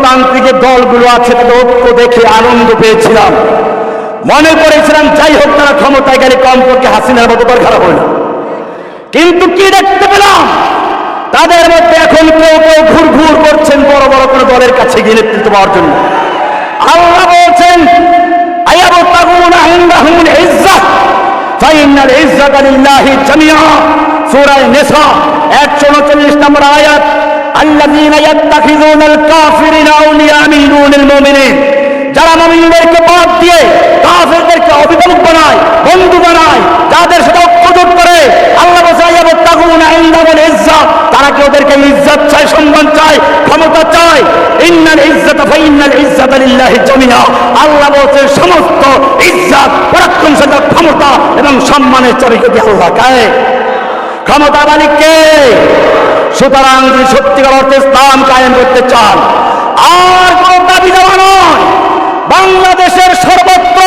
গণতান্ত্রিক দলগুলো আছে তাদের ঐক্য দেখে আনন্দ পেয়েছিলাম, মনে করেছিলাম যাই হোক তারা ক্ষমতায় গেলে কমপক্ষে হাসিনার মতো দরকার হবে না। কিন্তু কি দেখতে পেলাম, তাদের মধ্যে এখন কেউ কেউ ঘুর ঘুর করছেন বড় বড় কোনো দলের কাছে গিয়ে নেতৃত্ব পাওয়ার জন্য। আল্লাহ বলছেন আয়াবতাগুনা ইনদাহুমুল ইজ্জাহ ফাইন্নাল ইজ্জাতা লিল্লাহি জামিআ, সূরা নিসা 139 নম্বর আয়াত। আল্লাযীনা ইয়াত্তাখিযুনাল কাফিরিনা আউলিয়া মিন দুনিল মুমিনিন, যারা মুমিনদেরকে বাদ দিয়ে কাফেরদেরকে অভিভাবক বানায়, বন্ধু বানায়, যাদের সাথে ঐক্যজোট করে, আল্লাহ বলেন ইয়াবতাগুনা ইনদাহুল ইজ্জাহ, তারা কি ওদেরকে ইজ্জত চায়, সম্মান চায়, ক্ষমতা চায়? ইন্নাল ইজ্জাতা ফাইন্নাল ইজ্জাতা লিল্লাহি জামিআ, আল্লাহ বলেন সমস্ত ইজ্জত, পরাক্রমশালী, ক্ষমতা এবং সম্মানের চাবিকাঠি আল্লাহ কায়ে, ক্ষমতা মালিককে। সুতরাং যদি সত্যিকার অর্থে ইসলাম কায়েম করতে চান, আর কোন দাবি দেওয়া নয়, বাংলাদেশের সর্বত্র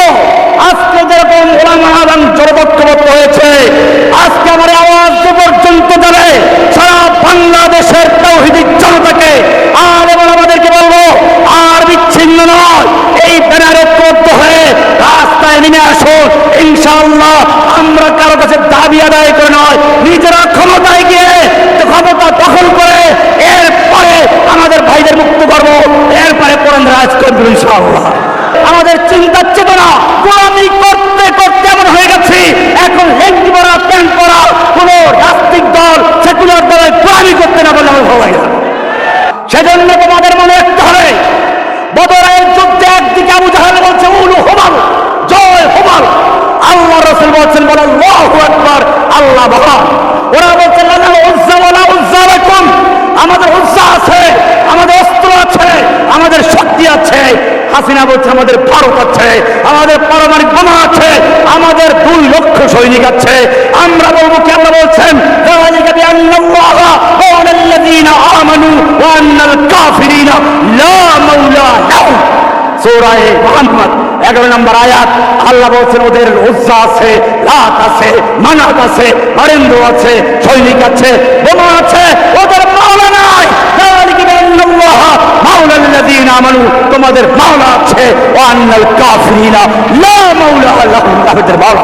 আজকে যেরকম ওলামা এবং জড়বদ্ধ হয়েছে, আজকে আমার আওয়াজ যে পর্যন্ত যাবে সারা বাংলাদেশের তাওহীদি জনতাকে আর এবার আমাদেরকে বলবো, আর বিচ্ছিন্ন নয়, এই ব্যানারে ঐক্যবদ্ধ হয়ে রাস্তায় নেমে আসুন। ইনশাআল্লাহ আমরা কারো কাছে দাবি আদায় করে নয়, নিজেরা ক্ষমতায় গিয়ে ক্ষমতা দখল করে এরপরে আমাদের ভাইদের মুক্ত করবো, এরপরে কোরআন রাজ করবো ইনশাআল্লাহ। আমাদের চিন্তা চেতনা গোলামি করতে করতে এমন হয়ে গেছে, এখন লেঙ্গি পরা, প্যান্ট পরা কোন রাজনৈতিক দল সেকুলার দলের গোলামি করতে না বলে আমার ভালো লাগে না। সেজন্য তোমাদের মনে রাখতে হবে, বদরের যুদ্ধে একদিকে আবু জাহেল বলছে উলু হুবাল, জয় হুবাল, আল্লাহ রাসূল বলছেন বল আল্লাহু আকবার, আল্লাহ মহান। ওরা বলছে লানা উজ্জা ওয়ালা উজ্জা লাকুম, আমাদের উজ্জা আছে, আমাদের অস্ত্র আছে, আমাদের শক্তি আছে। হাসিনা বলছে আমাদের ভারত আছে, আমাদের পারমাণবিক বোমা আছে, আমাদের 2 লক্ষ সৈনিক আছে। আমরা বলবো কি, আল্লাহ বলছেন যালিকা বিআন্নাল্লাহা মাওলাল্লাযীনা আমানু ওয়া আন্নাল কাফিরিনা লা মাওলা লাহুম, সূরা মুহাম্মদ 11 নম্বর আয়াত। আল্লাহ বলছেন ওদের উজ্জা আছে, লাত আছে, মানাত আছে, হরেন্দ্র আছে, সৈনিক আছে, বোমা আছে, ওদের মাওলা নাই। যালিকা বিআন্নাল্লাহা মাওলাল্লাযীনা আমানু, তোমাদের মাওলা আছে, ওয়া আন্নাল কাফিরিনা লা মাওলা লাহুম, তাদের মাওলা